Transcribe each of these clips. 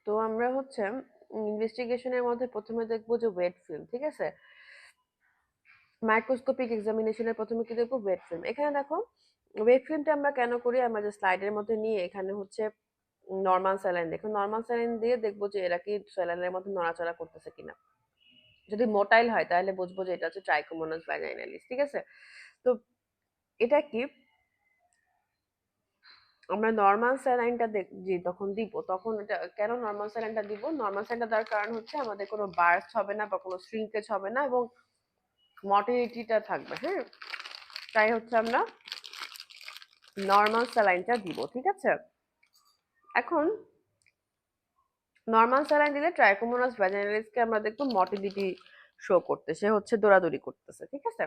তো আমরা হচ্ছে ইনভেস্টিগেশনের মধ্যে প্রথমে দেখবো যে ওয়েট ফিল্ম, ঠিক আছে? মাইক্রোস্কোপিক এক্সামিনেশনের প্রথমে কি দেখবো? Wet film. এখানে দেখো ওয়েট ফিল্মটা আমরা কেন করি, আমরা যে স্লাইডের মধ্যে নিয়ে এখানে হচ্ছে নরমাল স্যালাইন দেখো, নরমাল স্যালাইন দিয়ে দেখবো যে এরা কি স্যালাইনের মধ্যে নড়াচড়া করতেছে কিনা। যদি মোটাইল হয় তাহলে বুঝবো যে এটা হচ্ছে ট্রাইকোমোনাস ভ্যাজাইনালিস, ঠিক আছে? তো এটা কি, আমরা নরমাল স্যালাইনটা যে তখন দিব, তখন এটা কেন নরমাল স্যালাইনটা দিব? নরমাল স্যালাইনটা দেওয়ার কারণ হচ্ছে আমাদের কোনো বার্স্ট হবে না বা কোনো শ্রিঙ্কেজ হবে না এবং মর্টিলিটিটা থাকবে, হ্যাঁ? তাই হচ্ছে আমরা নরমাল স্যালাইনটা দিব, ঠিক আছে? এখন নরমাল স্যালাইন দিলে ট্রাইকোমোনাস ভ্যাজাইনালিসকে আমরা দেখবো মর্টিলিটি শো করতে, সে হচ্ছে দৌড়াদৌড়ি করতেছে, ঠিক আছে?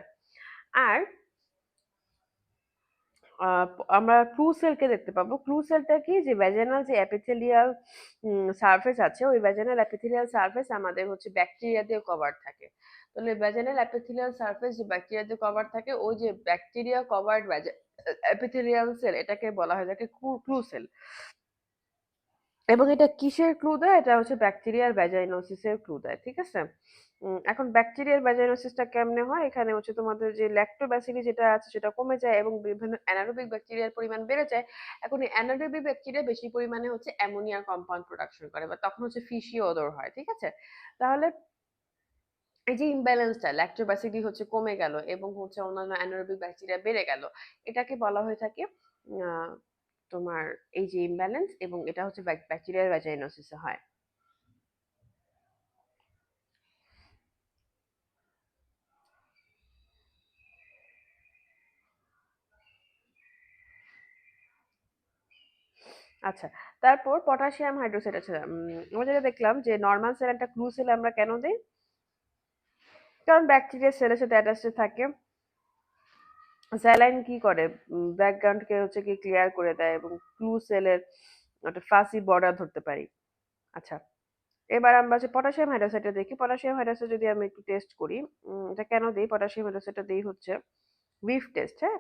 আর আমরা ক্লু সেলকে দেখতে পাবো। ক্লু সেলটা কি, যে ভ্যাজাইনাল যে এপিথেলিয়াল সারফেস আছে, ওই ভ্যাজাইনাল এপিথেলিয়াল সারফেস আমাদের হচ্ছে ব্যাকটেরিয়া দিয়ে কভার থাকে। তাহলে ভ্যাজাইনাল এপিথেলিয়াল সারফেস যে ব্যাকটেরিয়া দিয়ে কভার থাকে, ওই যে ব্যাকটেরিয়া কভার্ড এপিথেলিয়াল সেল, এটাকে বলা হয় থাকে ক্লু সেল। এবং এটা কিসের ক্লু দেয়? এটা হচ্ছে ব্যাকটেরিয়ার ভ্যাজাইনোসিসের ক্লু দেয়, ঠিক আছে? এখন ব্যাকটেরিয়ার ভ্যাজাইনোসিসটা কেমনে হয়? এখানে হচ্ছে তোমাদের যে ল্যাক্টোব্যাসিলি যেটা আছে সেটা কমে যায় এবং বিভিন্ন অ্যানারোবিক ব্যাকটেরিয়ার পরিমাণ বেড়ে যায়। এখন এই অ্যানারোবিক ব্যাকটেরিয়া বেশি পরিমাণে হচ্ছে অ্যামোনিয়া কম্পাউন্ড প্রোডাকশন করে বা তখন হচ্ছে ফিশি ওদর হয়, ঠিক আছে? তাহলে এই যে ইমব্যালেন্সটা, ল্যাক্টোব্যাসিলি হচ্ছে কমে গেল এবং হচ্ছে অন্যান্য অ্যানারোবিক ব্যাকটেরিয়া বেড়ে গেল, এটাকে বলা হয়ে থাকে আহ, তোমার এই যে ইমব্যালেন্স, এবং এটা হচ্ছে ব্যাকটেরিয়ার ভ্যাজাইনোসিসে হয়। আচ্ছা, তারপর পটাশিয়াম হাইড্রোক্সাইড আছে। আমরা যেটা দেখলাম যে নর্মাল সেল একটা ক্লু সেল আমরা কেন দিই? কারণ ব্যাকটেরিয়া সেলের সাথে অ্যাটাচড থাকে। স্যালাইন কি করে, ব্যাকগ্রাউন্ডকে হচ্ছে কি ক্লিয়ার করে দেয় এবং ক্লু সেলের একটা ফাসি বর্ডার ধরতে পারি। আচ্ছা, এবার আমরা যে পটাশিয়াম হাইড্রোক্সাইডটা দেখি। পটাশিয়াম হাইড্রোক্সাইড যদি আমি একটু টেস্ট করি, এটা কেন দিই? পটাশিয়াম হাইড্রোক্সাইডটা দিই হচ্ছে উইফ টেস্ট, হ্যাঁ?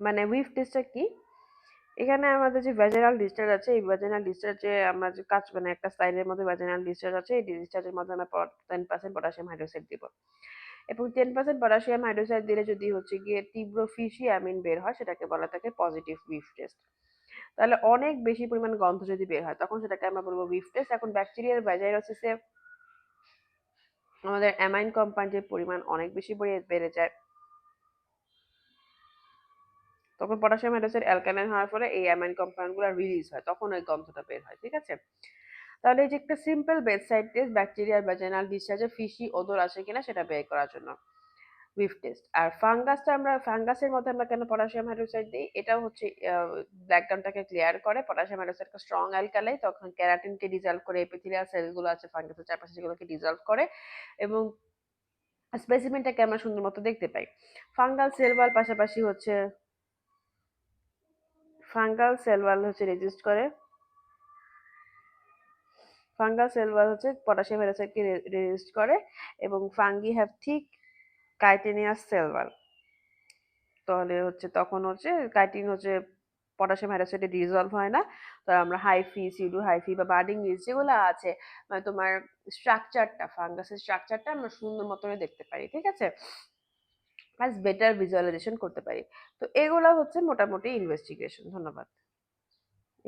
মানে উইফ টেস্টটা কি? এখানে আমাদের যে ভ্যাজাইনাল ডিসচার্জ আছে, এই ভ্যাজাইনাল ডিসচার্জে আমরা যে কাজ, মানে একটা স্লাইডের মধ্যে ভ্যাজাইনাল ডিসচার্জ আছে, এই ডিসচার্জের মধ্যে আমরা 10% পটাশিয়াম হাইড্রোক্সাইড দিব। এবং 10% পটাশিয়াম হাইড্রোক্সাইড দিলে যদি হচ্ছে গিয়ে তীব্র ফিশি অ্যামিন বের হয়, সেটাকে বলা থাকে পজিটিভ উইফ টেস্ট। তাহলে অনেক বেশি পরিমাণ গন্ধ যদি বের হয়, তখন সেটাকে আমরা বলবো উইফ টেস্ট। এখন ব্যাকটেরিয়ার ভ্যাজাইনোসিসে আমাদের অ্যামাইন কম্পাউন্ডের পরিমাণ অনেক বেশি বেড়ে যায়, তখন পটাশিয়াম হাইড্রোক্সাইড অ্যালকালাইন হওয়ার ফলে এই অ্যামাইন কম্পাউন্ডগুলো রিলিজ হয়, তখন ওই গন্ধটা বের হয়, ঠিক আছে? তাহলে এই যে একটা সিম্পল বেডসাইড টেস্ট, ব্যাকটেরিয়ার ভ্যাজাইনাল ডিসচার্জে ফিশি ওদর আসে কিনা সেটা বের করার জন্য উইফ টেস্ট। আর ফাঙ্গাসটা, আমরা ফাঙ্গাসের মধ্যে আমরা কেন পটাশিয়াম হাইড্রোক্সাইড দিই? এটাও হচ্ছে ব্ল্যাকডাউনটাকে ক্লিয়ার করে। পটাশিয়াম হাইড্রোক্সাইড একটা স্ট্রং অ্যালকালাই, তখন ক্যারাটিনকে ডিজলভ করে, এপিথেলিয়াল সেলগুলো আছে ফাঙ্গাসের চারপাশে সেগুলোকে ডিজলভ করে এবং স্পেসিমেনটাকে আমরা সুন্দর মতো দেখতে পাই। ফাঙ্গাল সেল ওয়াল পাশাপাশি হচ্ছে ফাঙ্গাল সেল ওয়াল হচ্ছে রেজিস্ট করে, ফাঙ্গাল সেল ওয়াল হচ্ছে পটাশিয়াম হাইড্রোক্সাইডকে রেজিস্ট করে এবং fungi have thick chitinous cell wall. তাহলে হচ্ছে তখন হচ্ছে কাইটিন হচ্ছে পটাশিয়াম হাইড্রোক্সাইডে ডিজলভ হয় না। তো আমরা হাইফি, সিডু হাইফি বা বার্ডিং লিস্ট যেগুলো আছে, মানে তোমার স্ট্রাকচারটা, ফাঙ্গাসের স্ট্রাকচারটা আমরা সুন্দর মতনে দেখতে পারি, ঠিক আছে? প্লাস বেটার ভিজুয়ালাইজেশন করতে পারি। তো এগুলো হচ্ছে মোটামুটি ইনভেস্টিগেশন। ধন্যবাদ।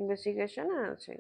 ইনভেস্টিগেশন আছে।